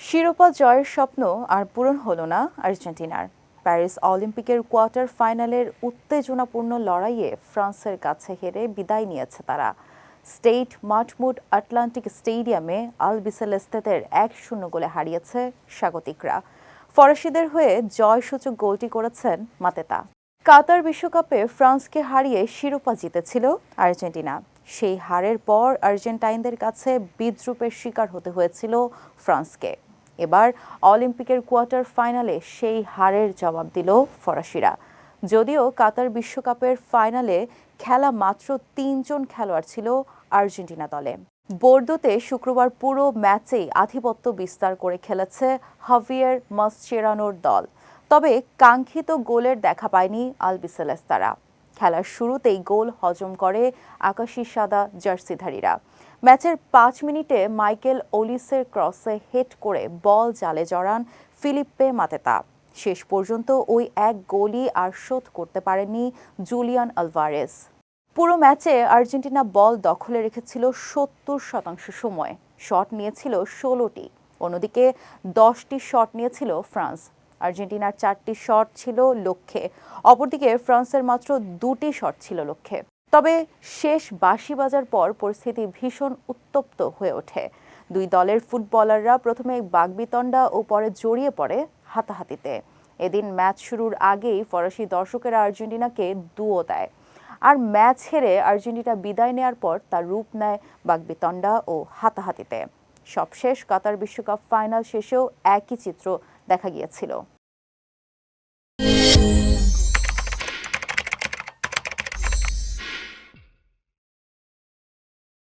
শিরোপা জয়ের স্বপ্ন আর পূরণ হলো না আর্জেন্টিনার। প্যারিস অলিম্পিকের কোয়ার্টার ফাইনালের উত্তেজনাপূর্ণ লড়াইয়ে ফ্রান্সের কাছে হেরে বিদায় নিয়েছে তারা। স্টেট মাঠমুড আটলান্টিক স্টেডিয়ামে আলবিসেলেস্তেদের 1-0 গোলে হারিয়েছে স্বাগতিকরা। ফরাসিদের হয়ে জয়সূচক গোলটি করেছেন মাতেতা। কাতার বিশ্বকাপে ফ্রান্সকে হারিয়ে শিরোপা জিতেছিল আর্জেন্টিনা। সেই হারের পর আর্জেন্টাইনদের কাছে বিদ্রূপের শিকার হতে হয়েছিল ফ্রান্সকে। এবার অলিম্পিকের কোয়ার্টার ফাইনালে সেই হারের জবাব দিল ফরাসিরা। যদিও কাতার বিশ্বকাপের ফাইনালে খেলা মাত্র 3 জন খেলোয়াড় ছিল আর্জেন্টিনা দলে। বোর্দোতে শুক্রবার পুরো ম্যাচেই আধিপত্য বিস্তার করে খেলেছে হাভিয়ের মাসচেরানোর দল। তবে কাঙ্ক্ষিত গোলের দেখা পায়নি আলবিসেলেস্তারা। খেলার শুরুতেই গোল হজম করে আকাশি সাদা জার্সিধারীরা। ম্যাচের 5 মিনিটে মাইকেল ওলিসের ক্রসে হেড করে বল জালে জড়ান ফিলিপ্পে মাতেতা। শেষ পর্যন্ত ওই এক গোলই আর শোধ করতে পারেননি জুলিয়ান আলভারেজ। পুরো ম্যাচে আর্জেন্টিনা বল দখলে রেখেছিল 70% সময়। শট নিয়েছিল 16টি। অন্যদিকে 10টি শট নিয়েছিল ফ্রান্স। আর্জেন্টিনার 4টি শট ছিল লক্ষ্যে, অপরদিকে ফ্রান্সের মাত্র 2টি শট ছিল লক্ষ্যে। তবে শেষ বাঁশি বাজার পর পরিস্থিতি ভীষণ উত্তপ্ত হয়ে ওঠে। দুই দলের ফুটবলাররা প্রথমে বাগবিতণ্ডা ও পরে জড়িয়ে পড়ে হাতাহাতিতে। এদিন ম্যাচ শুরুর আগেই ফরাসি দর্শকেরা আর্জেন্টিনাকে দুয়ো দেয়। আর ম্যাচ হেরে আর্জেন্টিনা বিদায় নেয়ার পর তার রূপ নেয় বাগবিতণ্ডা ও হাতাহাতিতে। সবশেষ কাতার বিশ্বকাপ ফাইনাল শেষেও একই চিত্র দেখা গিয়েছিল।